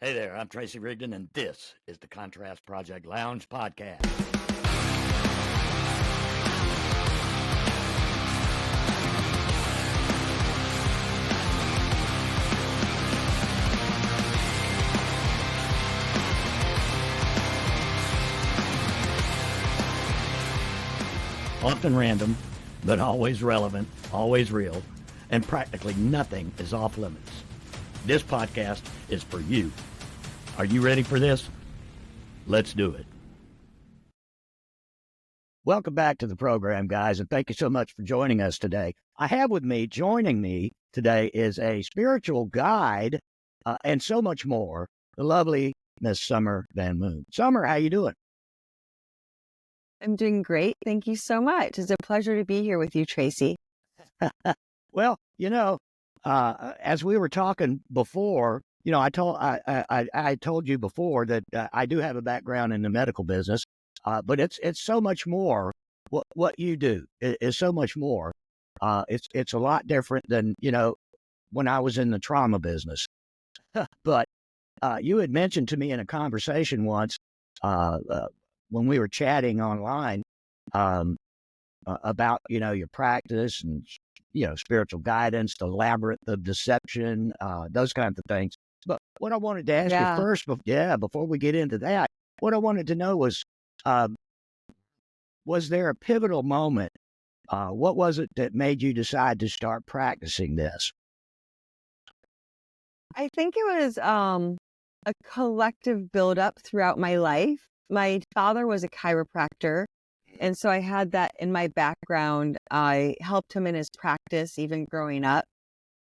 Hey there, I'm Tracy Rigdon, and this is the Contrast Project Lounge podcast. Often random, but always relevant, always real, and practically nothing is off limits. This podcast is for you. Are you ready for this? Let's do it. Welcome back to the program, guys, and thank you so much for joining us today. I have with me, joining me today, is a spiritual guide and so much more, the lovely Miss Summer Van Mun. Summer, how you doing? I'm doing great. Thank you so much. It's a pleasure to be here with you, Tracy. Well, as we were talking before, I told you before that I do have a background in the medical business, but it's so much more. What you do is so much more. It's a lot different than when I was in the trauma business. But you had mentioned to me in a conversation once when we were chatting online about your practice and spiritual guidance, the labyrinth of deception, those kinds of things. But what I wanted to ask you first, before we get into that, what I wanted to know was there a pivotal moment? What was it that made you decide to start practicing this? I think it was a collective buildup throughout my life. My father was a chiropractor, and so I had that in my background. I helped him in his practice, even growing up.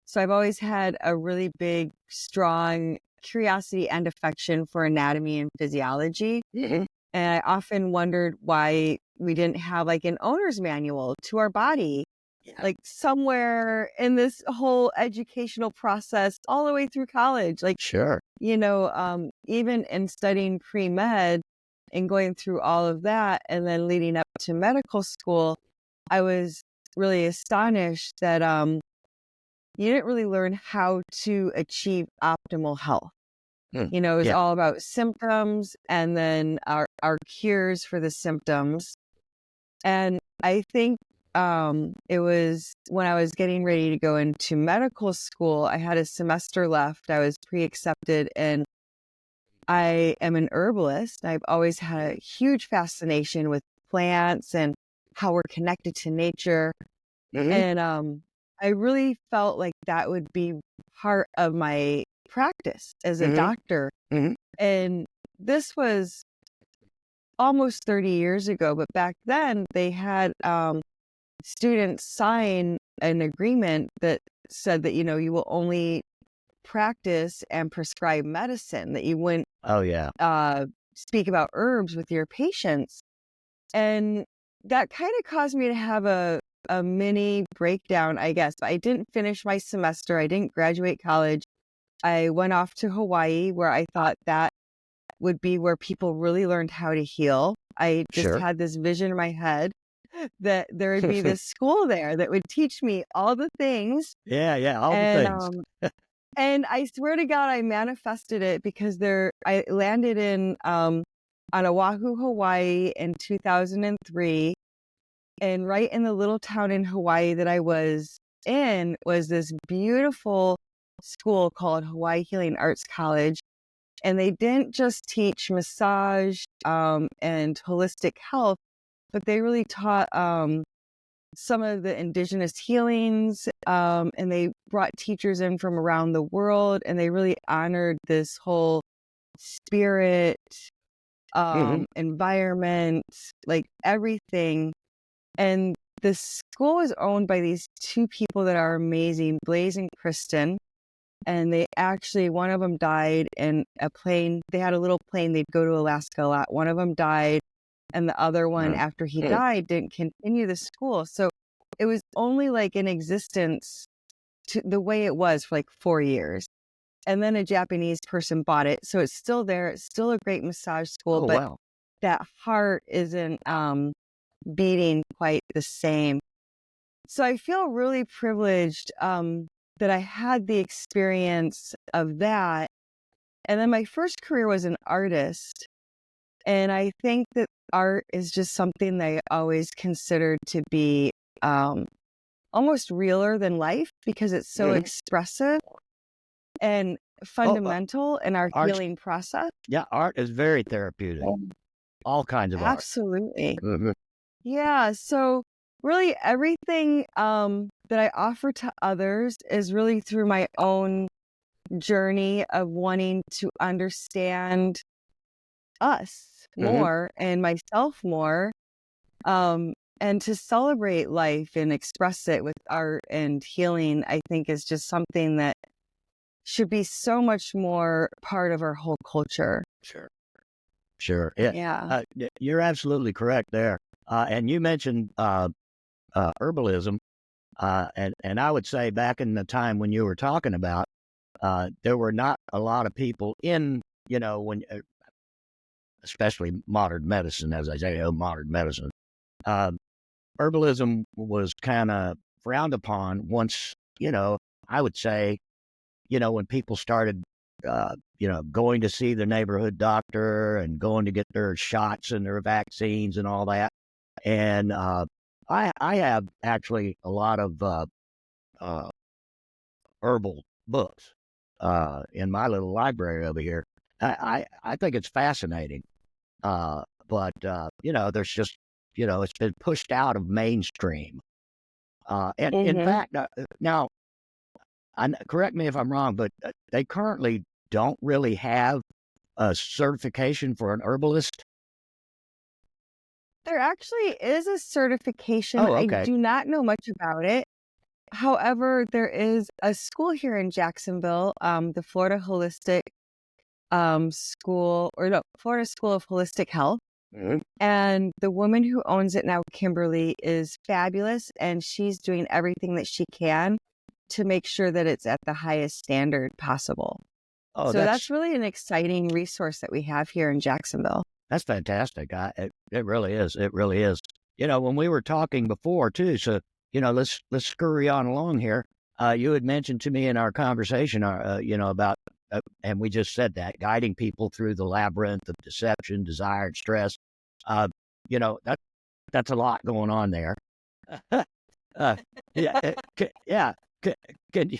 So I've always had a really big, strong curiosity and affection for anatomy and physiology. Mm-hmm. And I often wondered why we didn't have like an owner's manual to our body, like somewhere in this whole educational process all the way through college. Like, sure. Even in studying pre-med and going through all of that and then leading up to medical school, I was really astonished that you didn't really learn how to achieve optimal health. It was all about symptoms and then our cures for the symptoms. And I think it was when I was getting ready to go into medical school, I had a semester left. I was pre-accepted, and I am an herbalist. I've always had a huge fascination with plants and how we're connected to nature. Mm-hmm. And I really felt like that would be part of my practice as a doctor. Mm-hmm. And this was almost 30 years ago, but back then they had students sign an agreement that said that, you will only practice and prescribe medicine, that you wouldn't speak about herbs with your patients. And that kind of caused me to have a mini breakdown, I guess. I didn't finish my semester. I didn't graduate college. I went off to Hawaii, where I thought that would be where people really learned how to heal. I just had this vision in my head that there would be this school there that would teach me all the things. All the things. And I swear to God, I manifested it, because I landed in on Oahu, Hawaii in 2003. And right in the little town in Hawaii that I was in was this beautiful school called Hawaii Healing Arts College. And they didn't just teach massage and holistic health, but they really taught some of the indigenous healings. And they brought teachers in from around the world, and they really honored this whole spirit, environment, like everything. And the school is owned by these two people that are amazing, Blaze and Kristen. And they actually, one of them died in a plane. They had a little plane. They'd go to Alaska a lot. One of them died, and the other one, after he died, didn't continue the school. So it was only like in existence to the way it was for like 4 years. And then a Japanese person bought it. So it's still there. It's still a great massage school, but that heart isn't beating quite the same. So I feel really privileged that I had the experience of that. And then my first career was an artist. And I think that art is just something that I always considered to be almost realer than life because it's so expressive and fundamental in our Art, healing process. yeah, art is very therapeutic. All kinds of art. Absolutely. Mhm. Yeah. So really everything that I offer to others is really through my own journey of wanting to understand us more and myself more, and to celebrate life and express it with art and healing, I think is just something that should be so much more part of our whole culture. Sure. Sure. Yeah. Yeah. You're absolutely correct there. And you mentioned herbalism. And I would say back in the time when you were talking about, there were not a lot of people in, especially modern medicine, as I say, modern medicine. Uh, Herbalism was kind of frowned upon once, I would say, when people started, going to see the neighborhood doctor and going to get their shots and their vaccines and all that. And I have actually a lot of uh, herbal books in my little library over here. I think it's fascinating. But there's just, it's been pushed out of mainstream. And in Mm-hmm. fact, now, correct me if I'm wrong, but they currently don't really have a certification for an herbalist. There actually is a certification. Oh, I okay. do not know much about it. However, there is a school here in Jacksonville, the Florida Holistic School, or no, Florida School of Holistic Health. Mhm. And the woman who owns it now, Kimberly, is fabulous. And she's doing everything that she can to make sure that it's at the highest standard possible. Oh, So that's really an exciting resource that we have here in Jacksonville. that's fantastic. It really is. It really is. When we were talking before too, so let's scurry on along here. You had mentioned to me in our conversation, about, and we just said that guiding people through the labyrinth of deception, desire, and stress. Uh, that's a lot going on there. uh, yeah, yeah. Can,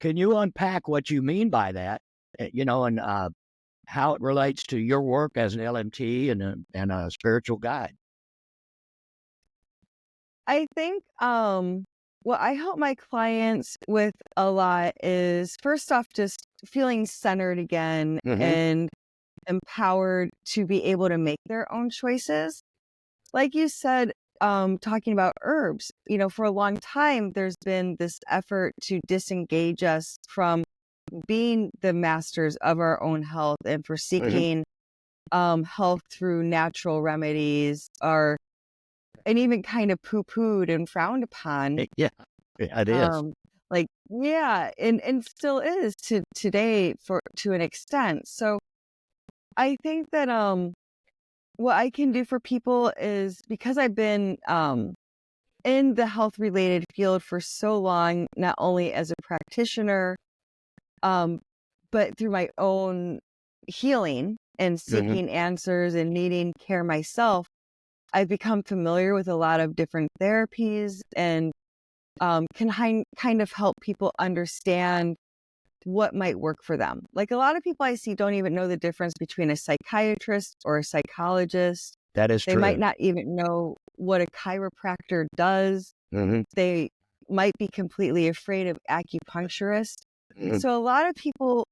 can you unpack what you mean by that? And how it relates to your work as an LMT and a spiritual guide. I think what I help my clients with a lot is first off just feeling centered again Mm-hmm. and empowered to be able to make their own choices. Like you said, talking about herbs, for a long time, there's been this effort to disengage us from being the masters of our own health and for Mm-hmm. seeking health through natural remedies and even kind of poo-pooed and frowned upon. Yeah, it is. Um, yeah, and still is to today to an extent. So I think that what I can do for people is because I've been in the health related field for so long, not only as a practitioner, um, but through my own healing and Mm-hmm. seeking answers and needing care myself, I've become familiar with a lot of different therapies and can kind of help people understand what might work for them. Like a lot of people I see don't even know the difference between a psychiatrist or a psychologist. That is They might true. not even know what a chiropractor does. Mm-hmm. They might be completely afraid of acupuncturists. Mm-hmm. So a lot of people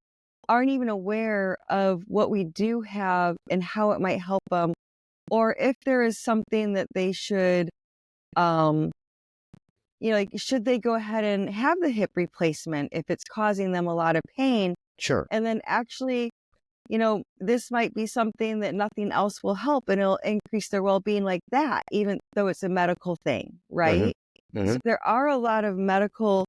aren't even aware of what we do have and how it might help them, or if there is something that they should, um, like, should they go ahead and have the hip replacement if it's causing them a lot of pain? Sure. And then actually, this might be something that nothing else will help and it'll increase their well-being like that, even though it's a medical thing, Mm-hmm. right? Mm-hmm. So there are a lot of medical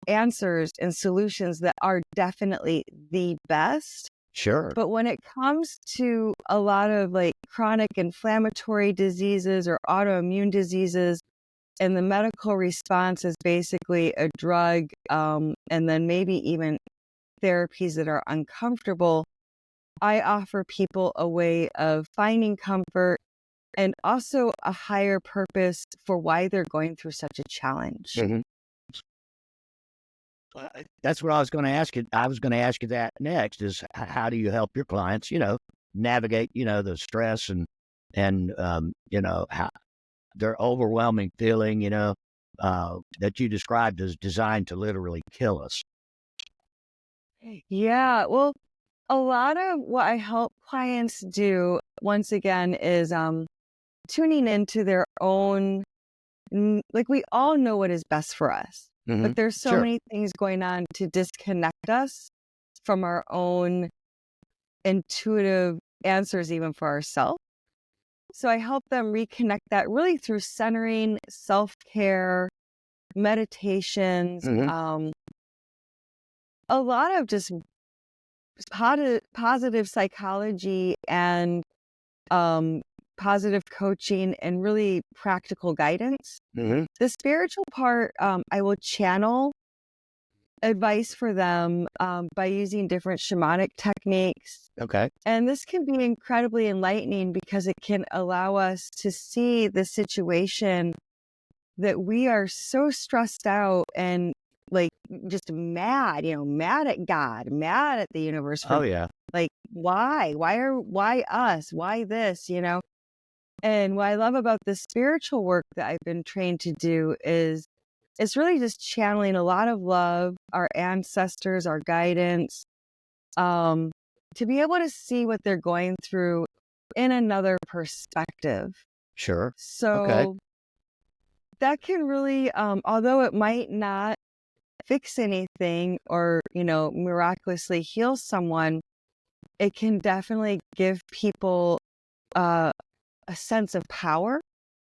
answers and solutions that are definitely the best. Sure. But when it comes to a lot of like chronic inflammatory diseases or autoimmune diseases, and the medical response is basically a drug, and then maybe even therapies that are uncomfortable, I offer people a way of finding comfort and also a higher purpose for why they're going through such a challenge. Mhm. That's what I was going to ask you. I was going to ask you that next is how do you help your clients, navigate, the stress and how their overwhelming feeling, that you described as designed to literally kill us. Yeah, well, a lot of what I help clients do, once again, is tuning into their own, like we all know what is best for us, but Hmm. there's so Sure. many things going on to disconnect us from our own intuitive answers, even for ourselves. So I help them reconnect that really through centering, self-care, meditations, Hmm. a lot of just positive psychology and um, positive coaching and really practical guidance. Hmm. The spiritual part, I will channel advice for them by using different shamanic techniques. Okay. And this can be incredibly enlightening because it can allow us to see the situation that we are so stressed out and like just mad, mad at God, mad at the universe for Oh yeah. like, why us? Why this, And what I love about the spiritual work that I've been trained to do is it's really just channeling a lot of love, our ancestors, our guidance, um, to be able to see what they're going through in another perspective. Sure. Okay. So that can really, although it might not fix anything or, miraculously heal someone, it can definitely give people uh, a sense of power.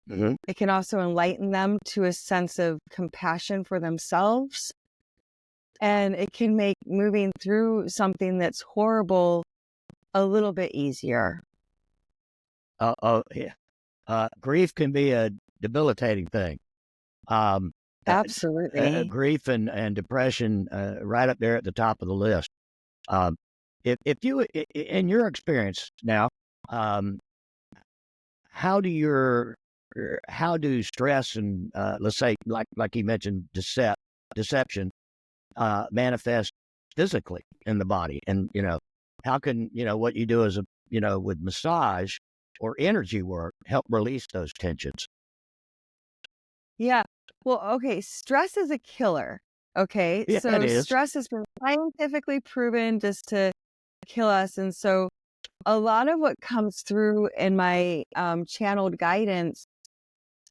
Hmm. It can also enlighten them to a sense of compassion for themselves. And it can make moving through something that's horrible a little bit easier. Oh yeah. Grief can be a debilitating thing. Um, Absolutely. Grief and depression, right up there at the top of the list. Um, if you, in your experience now, um, how do your, how do stress and let's say like you mentioned, deception manifest physically in the body, and how can what you do as a with massage or energy work help release those tensions? Yeah. Well, okay. Stress is a killer. Okay. Yeah, it So is. stress has been scientifically proven just to kill us. And so a lot of what comes through in my channeled guidance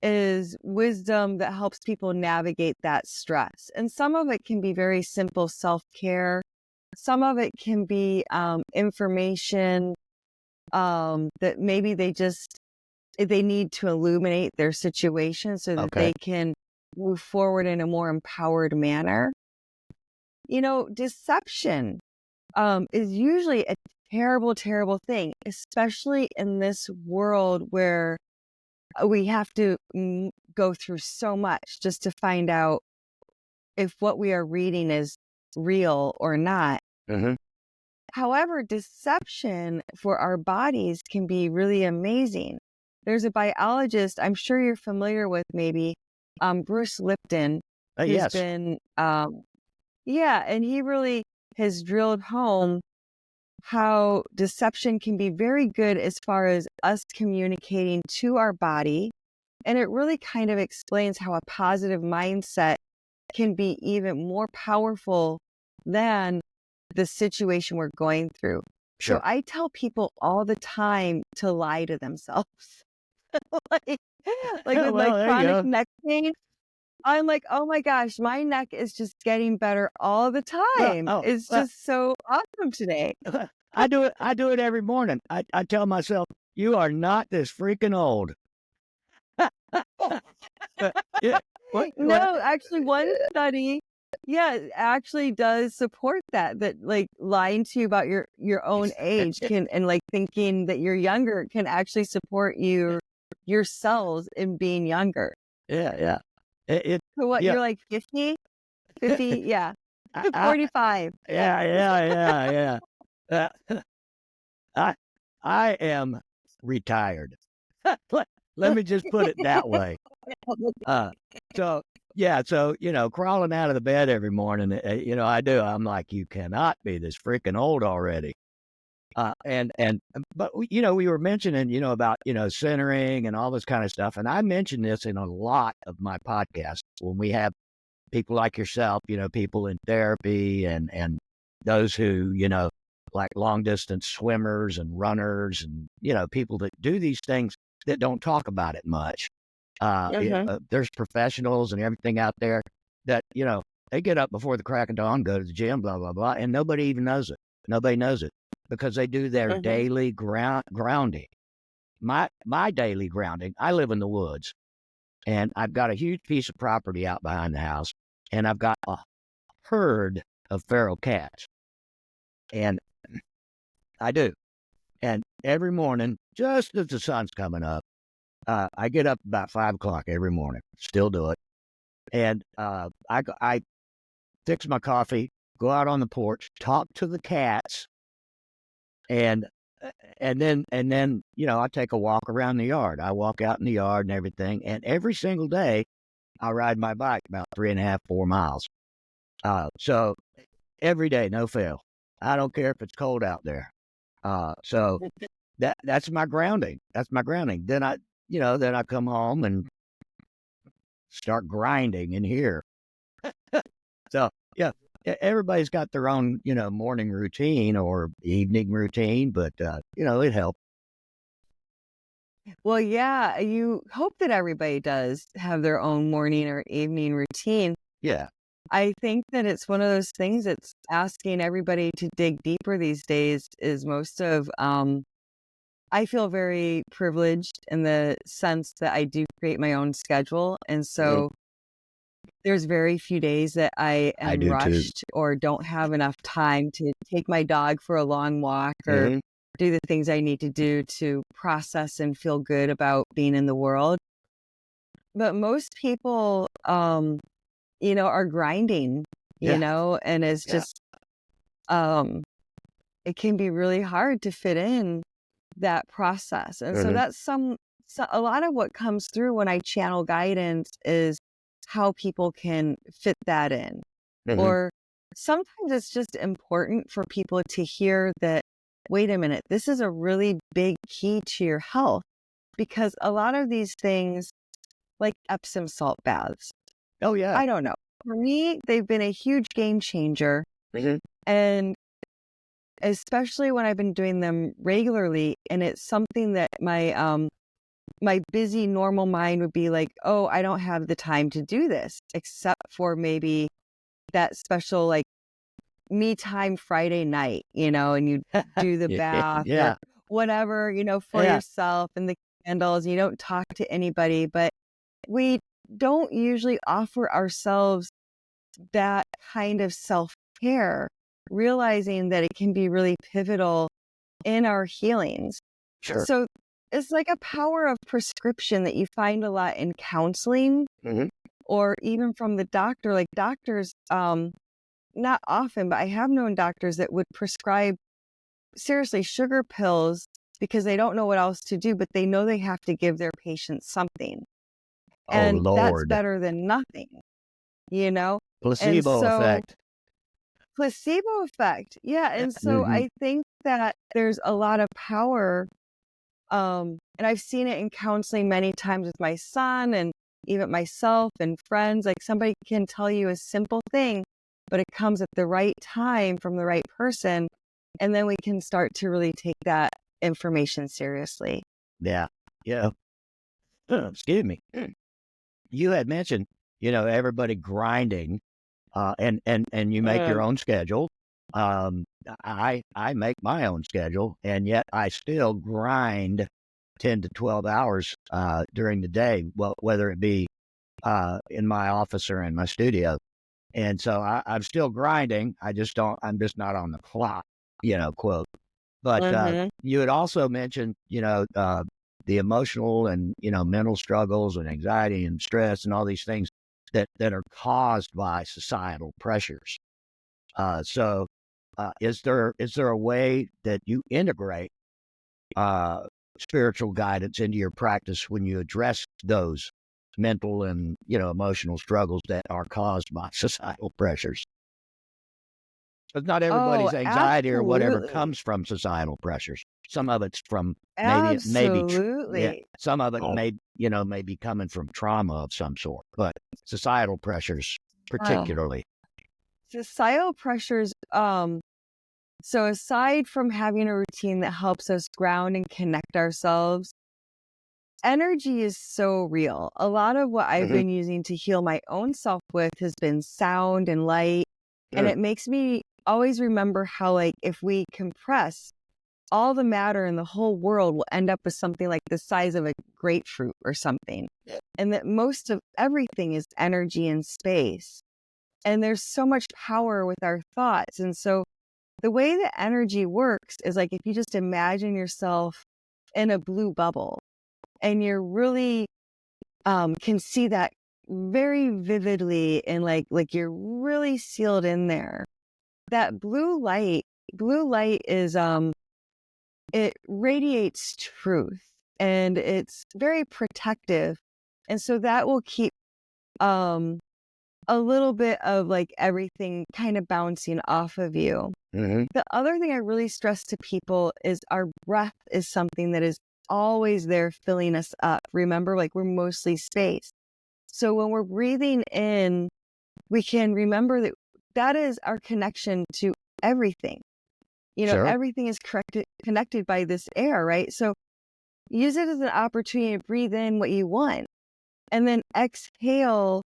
is wisdom that helps people navigate that stress. And some of it can be very simple self care. Some of it can be information that maybe they need to illuminate their situation so that Okay. they can move forward in a more empowered manner. Deception is usually a terrible, terrible thing, especially in this world where we have to go through so much just to find out if what we are reading is real or not. Hmm. However, deception for our bodies can be really amazing. There's a biologist I'm sure you're familiar with, maybe Bruce Lipton, who's Yes. been, yeah, and he really has drilled home how deception can be very good as far as us communicating to our body. And it really kind of explains how a positive mindset can be even more powerful than the situation we're going through. So Sure. I tell people all the time to lie to themselves. like, like with my Well, there you chronic go. neck pain, I'm like, oh my gosh, my neck is just getting better all the Well, time. oh, It's well, just so awesome today. I do it. I do it every morning. I tell myself, "You are not this freaking old." Yeah. What? No, actually, one study, yeah, actually does support that like lying to you about your own age can and like thinking that you're younger can actually support your cells in being younger. Yeah, yeah. So what, Yeah. you're like 50? 50, yeah. I 45. yeah, yeah, yeah, yeah. I I am retired. Let me just put it that way. Uh, so yeah, so crawling out of the bed every morning, I do. I'm like, you cannot be this freaking old already. But we were mentioning, about centering and all this kind of stuff, and I mention this in a lot of my podcasts when we have people like yourself, people in therapy and those who like long distance swimmers and runners and people that do these things that don't talk about it much. Mm-hmm. There's professionals and everything out there that they get up before the crack of dawn, go to the gym, blah blah blah, and nobody even knows it. Nobody knows it because they do their Mm-hmm. daily grounding. My daily grounding. I live in the woods, and I've got a huge piece of property out behind the house, and I've got a herd of feral cats, and I do. And every morning, just as the sun's coming up, I get up about 5 o'clock every morning. Still do it, and I fix my coffee, go out on the porch, talk to the cats, and and then I take a walk around the yard. I walk out in the yard and everything, and every single day I ride my bike about 3.5, 4 miles. So every day, no fail. I don't care if it's cold out there. So that's my grounding. That's my grounding. Then I come home and start grinding in here. So yeah, everybody's got their own, morning routine or evening routine, but it helps. Well, yeah, you hope that everybody does have their own morning or evening routine. Yeah. I think that it's one of those things that's asking everybody to dig deeper these days is most of I feel very privileged in the sense that I do create my own schedule. And Mhm. so there's very few days that I I am do too. rushed or don't have enough time to take my dog for a long walk or Hmm. do the things I need to do to process and feel good about being in the world. But most people, are grinding, Yeah. and it's Yeah. just, um, it can be really hard to fit in that process. And so Hmm. that's a lot of what comes through when I channel guidance is how people can fit that in. Hmm. Or sometimes it's just important for people to hear that, wait a minute, this is a really big key to your health because a lot of these things, like Epsom salt baths, Oh yeah. I don't know. For me, they've been a huge game changer. Hmm. And especially when I've been doing them regularly, and it's something that my busy normal mind would be like, oh, I don't have the time to do this, except for maybe that special like me time Friday night, and you do the Yeah. bath or Yeah. whatever, for Yeah. yourself and the candles. You don't talk to anybody, but we don't usually offer ourselves that kind of self-care, realizing that it can be really pivotal in our healings. Sure. So it's like a power of prescription that you find a lot in counseling Hmm. or even from the doctor. Like doctors, not often, but I have known doctors that would prescribe seriously sugar pills because they don't know what else to do, but they know they have to give their patients something. Oh And that's Lord. better than nothing, you know? And Placebo so effect. placebo effect. Yeah. And so Hmm. I think that there's a lot of power. And I've seen it in counseling many times with my son and even myself and friends. Like somebody can tell you a simple thing, but it comes at the right time from the right person. And then we can start to really take that information seriously. Yeah. Yeah. Excuse me. You had mentioned, everybody grinding, and you make your Mm. own schedule. Um, I make my own schedule, and yet I still grind 10 to 12 hours during the day. Well, whether it be in my office or in my studio, and so I'm still grinding. I just don't. I'm just not on the clock, quote. But Mm-hmm. you had also mentioned, the emotional and mental struggles and anxiety and stress and all these things that are caused by societal pressures. So is there a way that you integrate uh, spiritual guidance into your practice when you address those mental and, emotional struggles that are caused by societal pressures. Because not Oh, everybody's anxiety or whatever absolutely. comes from societal pressures. Some of it's from yeah, Absolutely. some of it may be coming from trauma of some sort, but societal pressures Oh, particularly. societal pressures, so aside from having a routine that helps us ground and connect ourselves, energy is so real. A lot of what I've Hmm. been using to heal my own self with has been sound and light. And Sure. it makes me always remember how, like, if we compress all the matter in the whole world, will end up with something like the size of a grapefruit or something. And that most of everything is energy and space. And there's so much power with our thoughts. And so the way that energy works is like if you just imagine yourself in a blue bubble and you're really can see that very vividly and like you're really sealed in there. That blue light is it radiates truth and it's very protective. And so that will keep um a little bit of like everything kind of bouncing off of you. Hmm. The other thing I really stress to people is our breath is something that is always there filling us up. Remember, like we're mostly space. So when we're breathing in, we can remember that that is our connection to everything. Sure. Everything is connected by this air, right? So use it as an opportunity to breathe in what you want and then exhale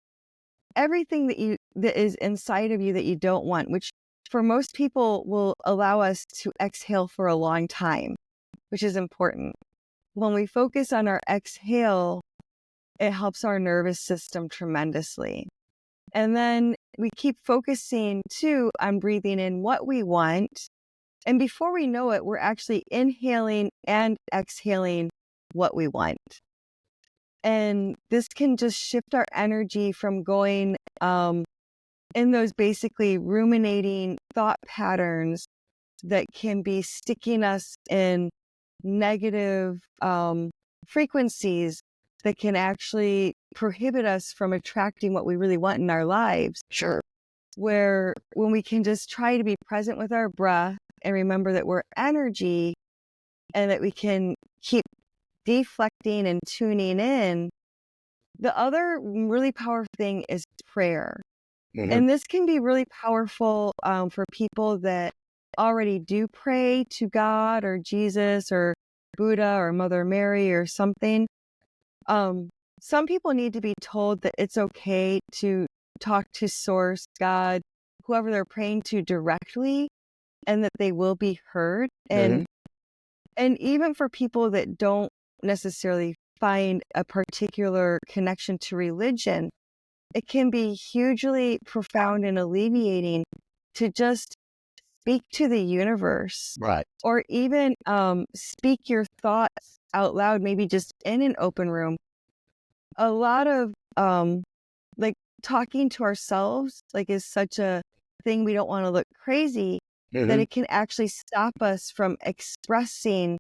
everything that is inside of you that you don't want, which for most people will allow us to exhale for a long time, which is important. When we focus on our exhale, it helps our nervous system tremendously. And then we keep focusing too on breathing in what we want. And before we know it, we're actually inhaling and exhaling what we want. And this can just shift our energy from going in those basically ruminating thought patterns that can be sticking us in negative frequencies that can actually prohibit us from attracting what we really want in our lives. Sure. Where when we can just try to be present with our breath and remember that we're energy and that we can keep deflecting and tuning in. The other really powerful thing is prayer. Hmm. And this can be really powerful for people that already do pray to God or Jesus or Buddha or Mother Mary or something. Some people need to be told that it's okay to talk to Source, God, whoever they're praying to directly, and that they will be heard. Hmm. And even for people that don't necessarily find a particular connection to religion, it can be hugely profound and alleviating to just speak to the universe Right. or even speak your thoughts out loud, maybe just in an open room. A lot of like talking to ourselves like is such a thing. We don't want to look crazy that Hmm. it can actually stop us from expressing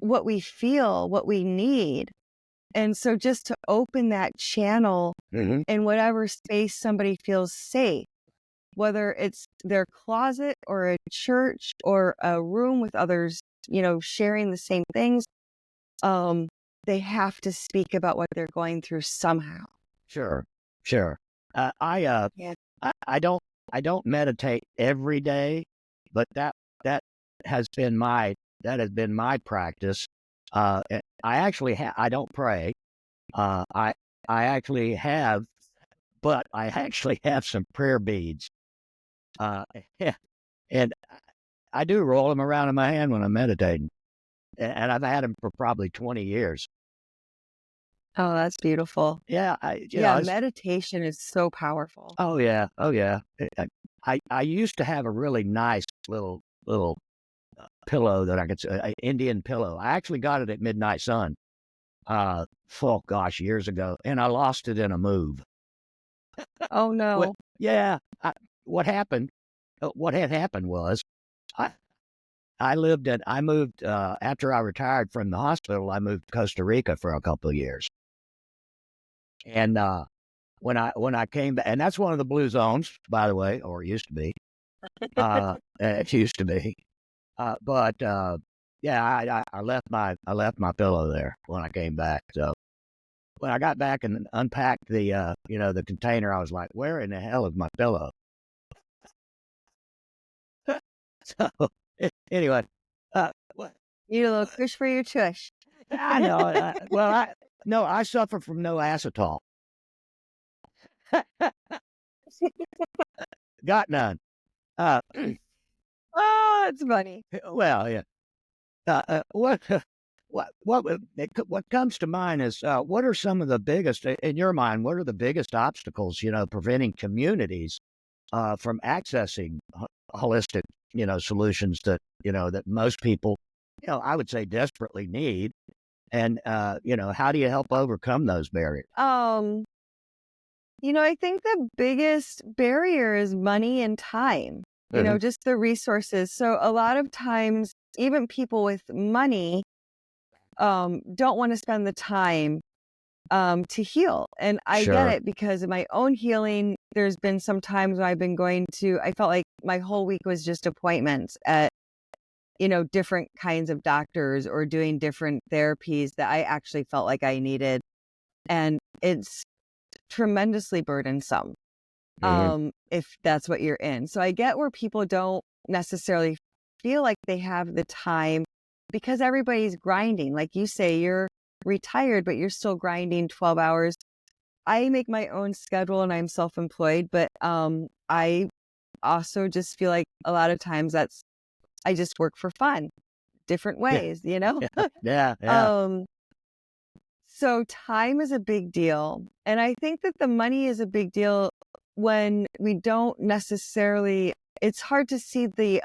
what we feel, what we need. And so just to open that channel Hmm. in whatever space somebody feels safe, whether it's their closet or a church or a room with others, sharing the same things, um, they have to speak about what they're going through somehow. Sure. Sure. Uh, I uh Yeah. I don't meditate every day, but that has been my practice. I actually I don't pray. I actually have, but I actually have some prayer beads. Uh, and I do roll them around in my hand when I'm meditating, and I've had them for probably 20 years. Oh, that's beautiful. Yeah, Yeah, meditation is so powerful. oh yeah, oh yeah. I used to have a really nice little pillow that I could a Indian pillow. I actually got it at Midnight Sun. Oh gosh, years ago, and I lost it in a move. Oh What? no. Yeah. What happened? What had happened was I I moved, after I retired from the hospital, I moved to Costa Rica for a couple of years. And, when I came back, and that's one of the blue zones, by the way, or it used to be. It used to be. But yeah, I left my pillow there when I came back. So when I got back and unpacked the the container, I was like, where in the hell is my pillow? So anyway, what You need a little push for your tush. I know. Well, I suffer from no acetol. Got none. Uh, Oh, that's funny. well, yeah. What what comes to mind is what are some of the biggest in your mind? What are the biggest obstacles preventing communities from accessing holistic solutions that that most people I would say desperately need, and how do you help overcome those barriers? I think the biggest barrier is money and time. Hmm. Just the resources. So a lot of times, even people with money don't want to spend the time to heal. And I get Sure. it because of my own healing. There's been some times when I've been I felt like my whole week was just appointments at, different kinds of doctors or doing different therapies that I actually felt like I needed. And it's tremendously burdensome Hmm. if that's what you're in. So I get where people don't necessarily feel like they have the time because everybody's grinding. Like you say, you're retired, but you're still grinding 12 hours. I make my own schedule and I'm self-employed, but I also just feel like a lot of times I just work for fun, different Yeah. ways, you know? Yeah. Yeah. Yeah. um so time is a big deal. And I think that the money is a big deal when we don't necessarily, it's hard to see the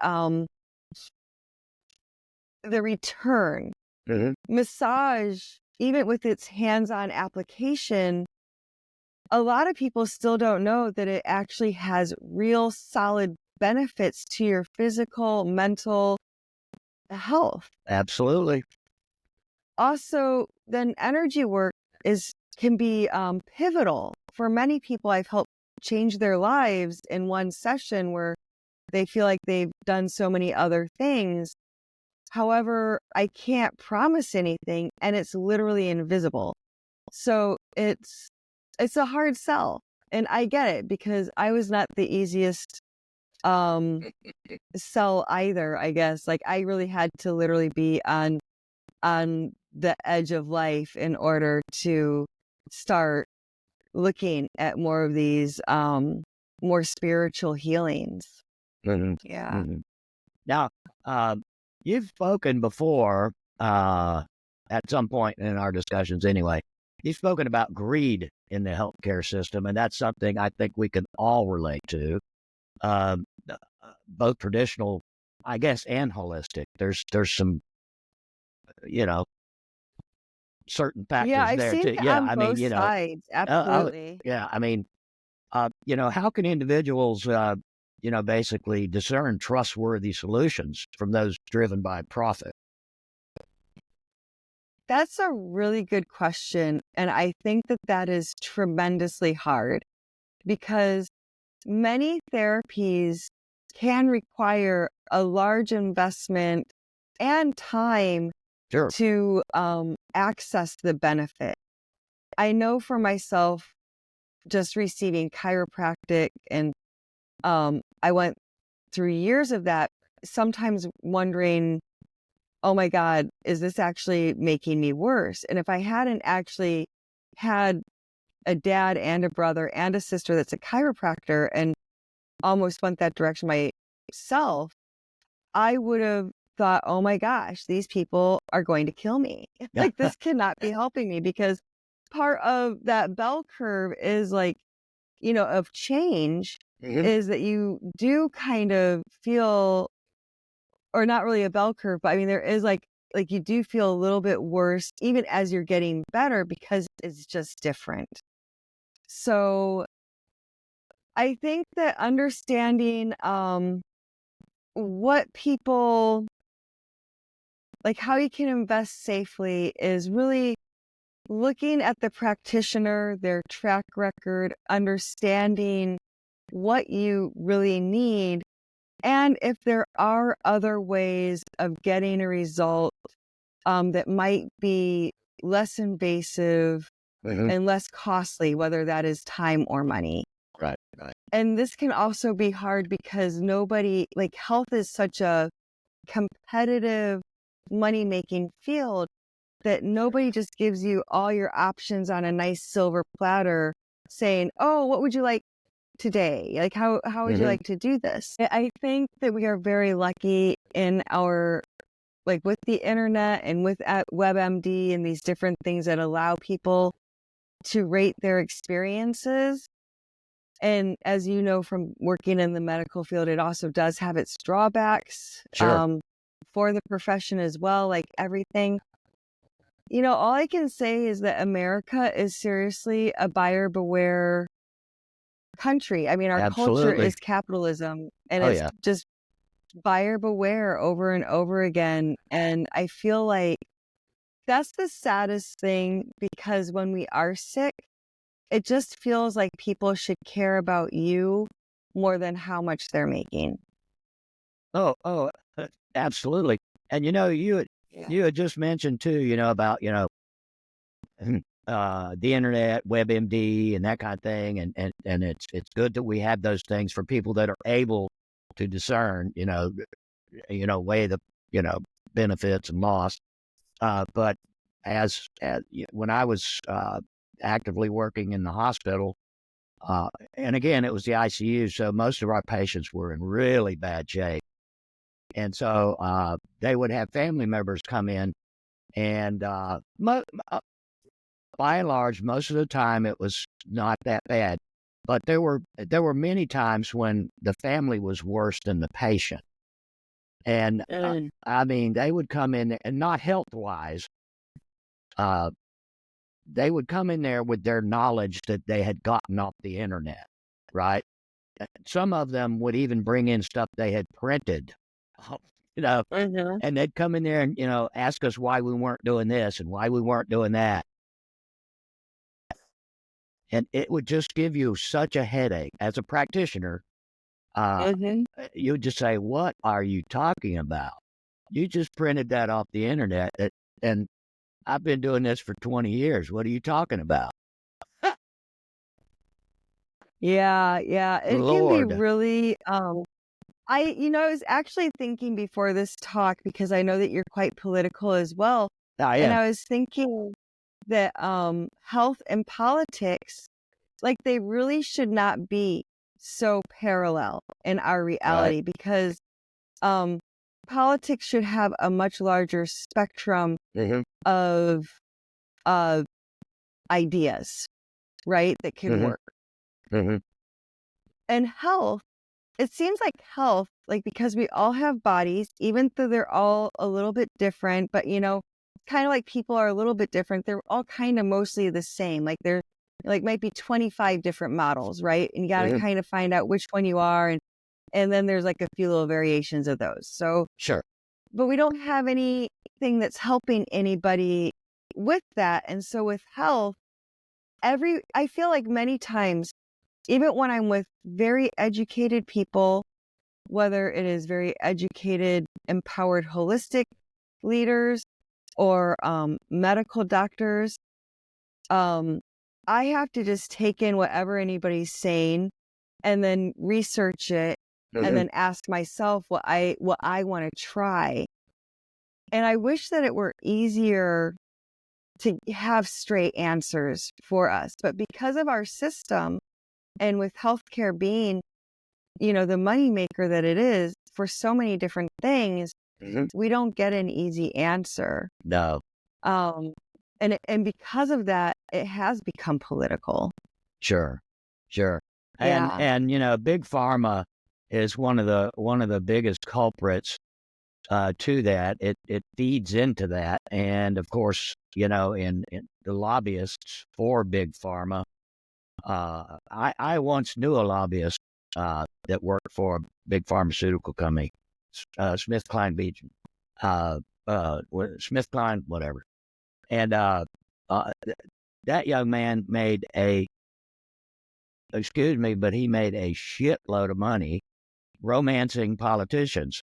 return. Hmm. Massage, even with its hands-on application, a lot of people still don't know that it actually has real solid benefits to your physical, mental health. Absolutely. Also, then energy work can be pivotal for many people. I've helped change their lives in one session where they feel like they've done so many other things. However, I can't promise anything, and it's literally invisible. So it's a hard sell, and I get it because I was not the easiest sell either. I guess like I really had to literally be on the edge of life in order to start looking at more of these more spiritual healings. Hmm. Yeah. Hmm. Now, you've spoken before, at some point in our discussions anyway, you've spoken about greed in the healthcare system, and that's something I think we can all relate to, both traditional, I guess, and holistic. There's some, you know, certain Yeah, factors I've there seen too. it Yeah, on I mean, both sides. uh, Absolutely. yeah, I mean, how can individuals, basically discern trustworthy solutions from those driven by profit? That's a really good question. And I think that that is tremendously hard because many therapies can require a large investment and time Sure. to access the benefit. I know for myself, just receiving chiropractic, and I went through years of that, sometimes wondering, oh my God, is this actually making me worse? And if I hadn't actually had a dad and a brother and a sister that's a chiropractor and almost went that direction myself, I would have thought, oh my gosh, these people are going to kill me. Yeah. Like, this cannot be helping me because part of that bell curve is like, of change Hmm. is that you do kind of feel, or not really a bell curve, but I mean, there is like you do feel a little bit worse even as you're getting better because it's just different. So I think that understanding what people like how you can invest safely is really looking at the practitioner, their track record, understanding what you really need, and if there are other ways of getting a result that might be less invasive and less costly, whether that is time or money. Right, right. And this can also be hard because nobody, like health is such a competitive money making field that nobody just gives you all your options on a nice silver platter saying, oh, what would you like today? Like, how would you like to do this? I think that we are very lucky in our, like with the internet and with WebMD and these different things that allow people to rate their experiences. And as you know, from working in the medical field, it also does have its drawbacks Sure. for the profession as well, like everything. You know, all I can say is that America is seriously a buyer beware country. I mean, our culture Absolutely. is capitalism, and Oh, it's yeah. just buyer beware over and over again. And I feel like that's the saddest thing, because when we are sick, it just feels like people should care about you more than how much they're making. Oh, absolutely. And you had just mentioned too, about the internet, WebMD, and that kind of thing, and it's good that we have those things for people that are able to discern, weigh the benefits and loss. But when I was actively working in the hospital, and again, it was the ICU, so most of our patients were in really bad shape. And so they would have family members come in, and by and large, most of the time it was not that bad. But there were many times when the family was worse than the patient. And I mean, they would come in, and not health wise, uh, they would come in there with their knowledge that they had gotten off the internet, right? Some of them would even bring in stuff they had printed, you know, and they'd come in there and, ask us why we weren't doing this and why we weren't doing that. And it would just give you such a headache as a practitioner. Uh, you'd just say, what are you talking about? You just printed that off the internet, and I've been doing this for 20 years. What are you talking about? Yeah, yeah. It can be Lord. really I was actually thinking before this talk, because I know that you're quite political as well. I And am. I was thinking that health and politics, like they really should not be so parallel in our Right. reality, because um politics should have a much larger spectrum Mm-hmm. of uh ideas, right, that can Mm-hmm. work. Mm-hmm. And health, it seems like health, like because we all have bodies, even though they're all a little bit different, but kind of like people are a little bit different, they're all kind of mostly the same. Like they're like might be 25 different models, right? And you got to Mm-hmm. kind of find out which one you are, and then there's like a few little variations of those. So, Sure. but we don't have anything that's helping anybody with that. And so with health, I feel like many times, even when I'm with very educated people, whether it is very educated, empowered, holistic leaders or medical doctors, I have to just take in whatever anybody's saying and then research it and Mm-hmm. then ask myself what I want to try. And I wish that it were easier to have straight answers for us. But because of our system, and with healthcare being, the moneymaker that it is for so many different things, Mm-hmm. we don't get an easy answer. No. Um, and because of that, it has become political. Sure. Sure. And Yeah. and big pharma is one of the biggest culprits to that. It feeds into that, and of course, in the lobbyists for big pharma. I once knew a lobbyist that worked for a big pharmaceutical company, Smith Klein Beach. Smith Klein, whatever. And that young man made excuse me, but he made a shitload of money romancing politicians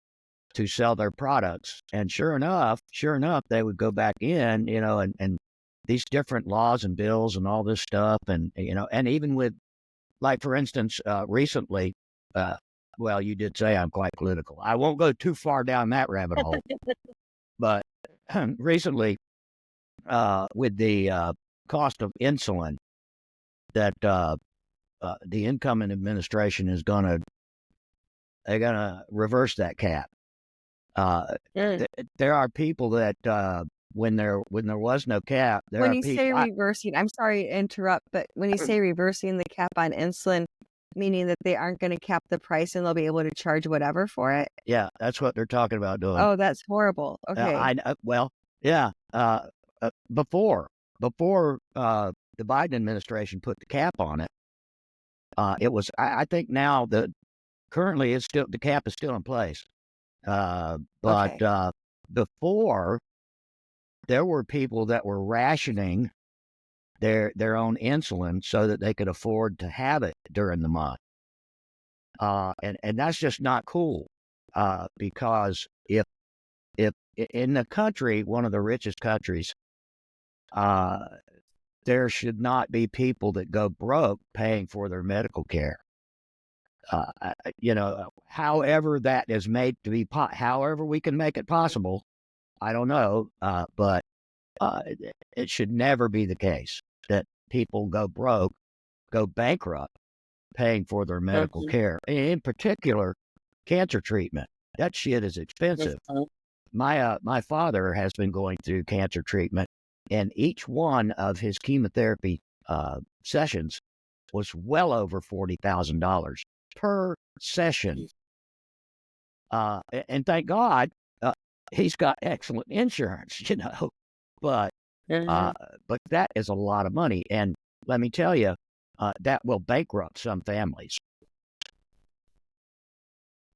to sell their products. And sure enough, they would go back in, and these different laws and bills and all this stuff. And, and even with, like, for instance, recently, well, you did say I'm quite political. I won't go too far down that rabbit hole. But recently, with the cost of insulin, that the incoming administration is they're gonna reverse that cap. There are people that when there was no cap, when you say reversing, I'm sorry to interrupt, but when you say reversing the cap on insulin, meaning that they aren't going to cap the price and they'll be able to charge whatever for it? Yeah, that's what they're talking about doing. Oh, that's horrible. Okay. Yeah. Before the Biden administration put the cap on it, it was. I think now currently the cap is still in place. But before, there were people that were rationing their own insulin so that they could afford to have it during the month. And that's just not cool. Because if in the country, one of the richest countries, there should not be people that go broke paying for their medical care. However that is made to be, however we can make it possible, I don't know, but it should never be the case that people go bankrupt paying for their medical care. In particular, cancer treatment. That shit is expensive. My father has been going through cancer treatment, and each one of his chemotherapy sessions was well over $40,000 per session. And thank God he's got excellent insurance, but that is a lot of money. And let me tell you, that will bankrupt some families.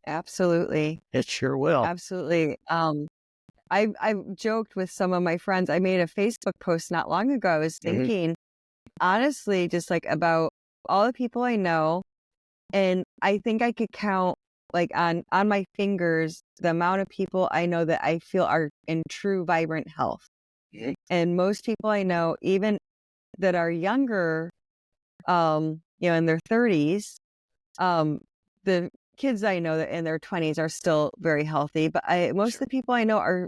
Absolutely. It sure will. Absolutely. I've joked with some of my friends. I made a Facebook post not long ago. I was thinking, honestly, just like about all the people I know, and I think I could count like on my fingers the amount of people I know that I feel are in true vibrant health. And most people I know, even that are younger, in their 30s, the kids I know that in their 20s are still very healthy, but most of the people I know are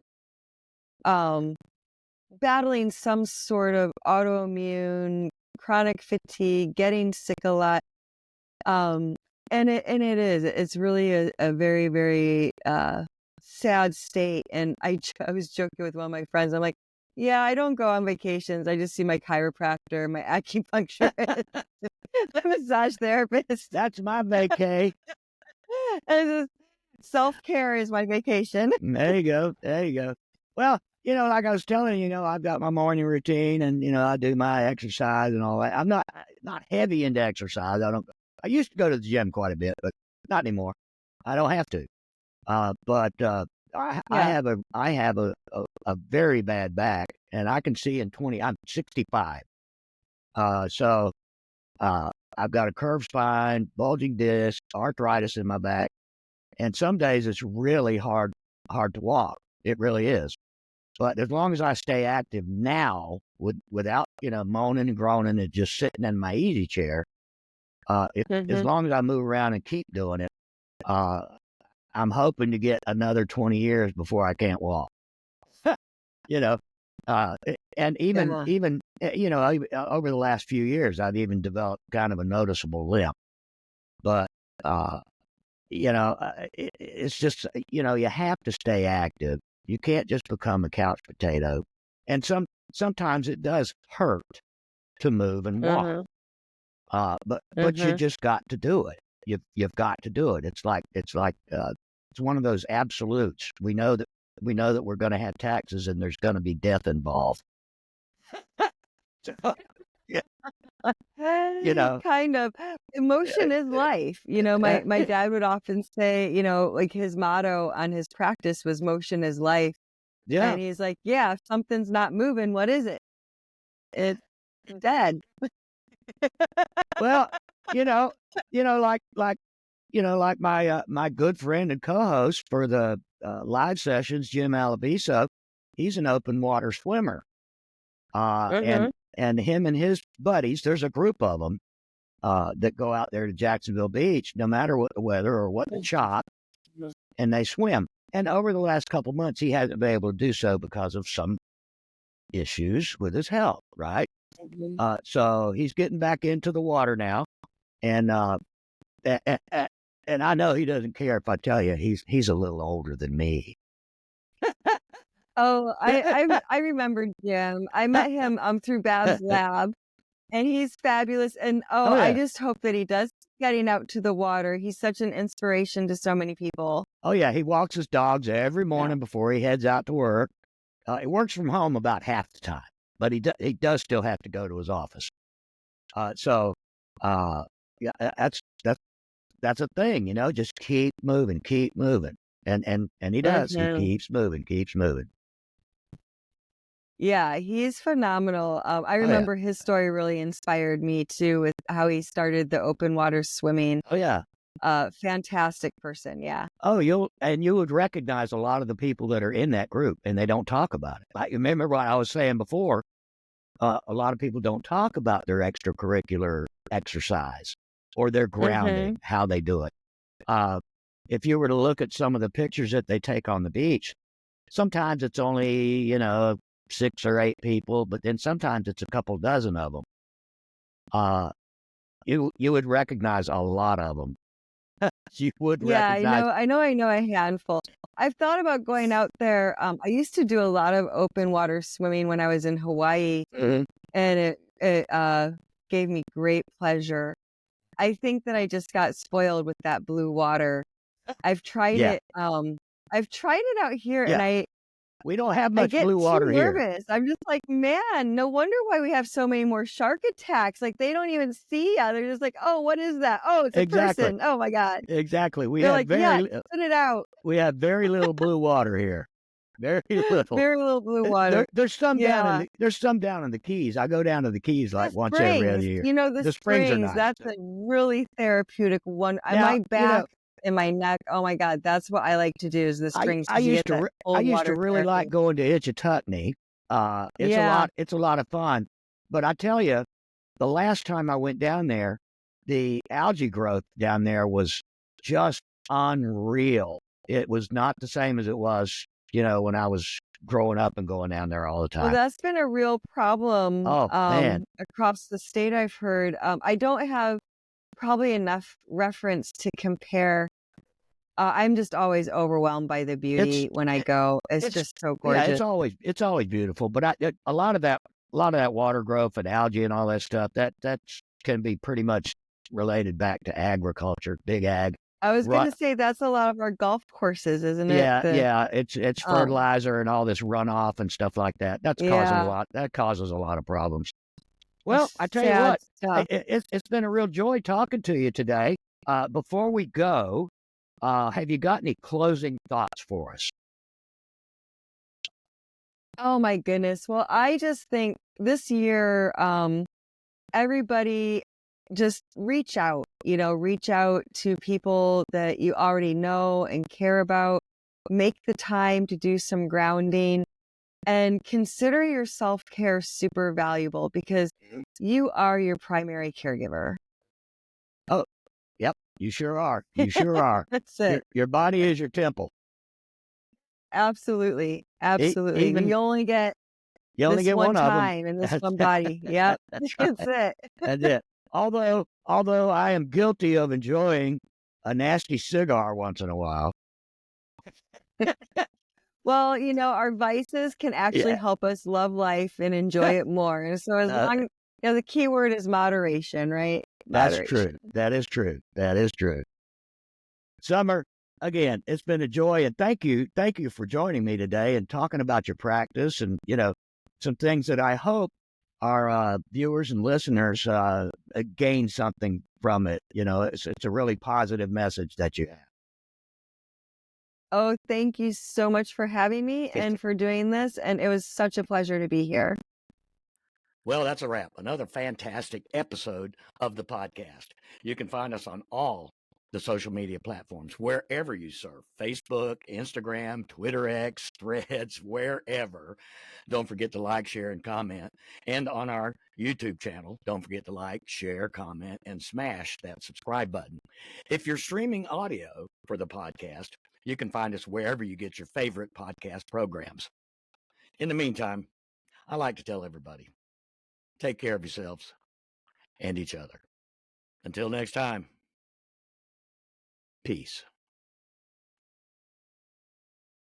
battling some sort of autoimmune, chronic fatigue, getting sick a lot. And it's really a very, very sad state. And I was joking with one of my friends. I'm like, yeah, I don't go on vacations. I just see my chiropractor, my acupuncturist, my massage therapist. That's my vacay. And self-care is my vacation. There you go. Well, like I was telling you, I've got my morning routine, and I do my exercise and all that. I'm not heavy into exercise. I used to go to the gym quite a bit, but not anymore. I don't have to. But I have a very bad back, and I can see in 20. I'm 65. So I've got a curved spine, bulging disc, arthritis in my back, and some days it's really hard to walk. It really is. But as long as I stay active now, without moaning and groaning and just sitting in my easy chair, as long as I move around and keep doing it, I'm hoping to get another 20 years before I can't walk. And even over the last few years, I've even developed kind of a noticeable limp. But it's just you have to stay active. You can't just become a couch potato. And sometimes it does hurt to move and walk. But you just got to do it. You've got to do it. It's one of those absolutes. We know that we're going to have taxes and there's going to be death involved. Kind of. Emotion is life. My dad would often say, like his motto on his practice was motion is life. Yeah. And he's like, yeah, if something's not moving, what is it? It's dead. Well, you know, like my good friend and co-host for the live sessions, Jim Alaviso, he's an open water swimmer. Uh, Mm-hmm. and and him and his buddies, there's a group of them that go out there to Jacksonville Beach, no matter what the weather or what the chop, and they swim. And over the last couple months, he hasn't been able to do so because of some issues with his health, right? So he's getting back into the water now, and a- a- a- and I know he doesn't care if I tell you he's a little older than me. Oh, I remember Jim. I met him through Bab's lab, and he's fabulous. And Oh I yeah, just hope that he does getting out to the water. He's such an inspiration to so many people. oh yeah. He walks his dogs every Yeah. morning before he heads out to work. He works from home about half the time, but he does still have to go to his office. So yeah, that's a thing, Just keep moving, and he does. He Mhm. keeps moving, keeps moving. Yeah, he's phenomenal. I Oh yeah, remember his story really inspired me too, with how he started the open water swimming. oh yeah. Fantastic person. Yeah. Oh, you would recognize a lot of the people that are in that group, and they don't talk about it. Like, remember what I was saying before? A lot of people don't talk about their extracurricular exercise or their Mm-hmm. grounding, how they do it. Uh, if you were to look at some of the pictures that they take on the beach, sometimes it's only, 6 or 8 people, but then sometimes it's a couple dozen of them. Uh, you would recognize a lot of them. You would Yeah, recognize. I know a handful. I've thought about going out there. I used to do a lot of open water swimming when I was in Hawaii, Mhm. and it gave me great pleasure. I think that I just got spoiled with that blue water. I've tried Yeah, it. I've tried it out here, and yeah. We don't have I much get blue too water here. nervous. I'm just like, man, no wonder why we have so many more shark attacks. Like they don't even see ya. They're just like, oh, what is that? Oh, it's a Exactly, person. Oh my god. exactly. They're like, yeah, spit it out. We have very little blue water here. Very little. Very little blue water. There's some down in Yeah. the Keys. I go down to the Keys The like once every other springs, year. the The springs are springs, nice. that's a really therapeutic one. Now, My back and my neck, oh my God, that's what I like to do is the springs I because you used get to that I cold used to water really like therapy. going to Itchituttony. Yeah. It's a lot of fun. But I tell you, the last time I went down there, the algae growth down there was just unreal. It was not the same as it was, when I was growing up and going down there all the Well, time. that's been a real problem Oh man, across the state, I've heard. I don't have probably enough reference to compare. I'm just always overwhelmed by the it's beauty when I go. It's it's just so yeah, gorgeous. it's always beautiful. But a lot of that water growth and algae and all that stuff that can be pretty much related back to agriculture, big ag. I was Right? gonna say that's a lot of our golf courses, isn't it? Yeah, yeah. It's Um, fertilizer and all this runoff and stuff like that. That's causing a yeah, lot. That causes a lot of problems. Well, I tell you sad what, stuff. it's been a real joy talking to you today. Before we go, have you got any closing thoughts for us? Oh my goodness. Well, I just think this year, everybody just reach out to people that you already know and care about. Make the time to do some grounding and consider your self care super valuable because Mhm. you are your primary caregiver. Oh, yep. You sure are. You sure are. That's it. Your body is your temple. Absolutely. Absolutely. Even you only This get one one of them. time in this one body. Yep. That's That's right. it. That's it. Although I am guilty of enjoying a nasty cigar once in a while. Well, our vices can actually Yeah, help us love life and enjoy it more. And so as uh, long, the key word is moderation, right? that's true. Moderation. That is true. That is true. Summer, again, it's been a joy, and thank you for joining me today and talking about your practice and some things that I hope our viewers and listeners gain something from it. It's a really positive message that you have. Oh, thank you so much for having me and for doing this. And it was such a pleasure to be here. Well, that's a wrap. Another fantastic episode of the podcast. You can find us on all the social media platforms, wherever you surf, Facebook, Instagram, Twitter X, Threads, wherever. Don't forget to like, share, and comment. And on our YouTube channel, don't forget to like, share, comment, and smash that subscribe button. If you're streaming audio for the podcast, you can find us wherever you get your favorite podcast programs. In the meantime, I like to tell everybody, take care of yourselves and each other. Until next time, peace.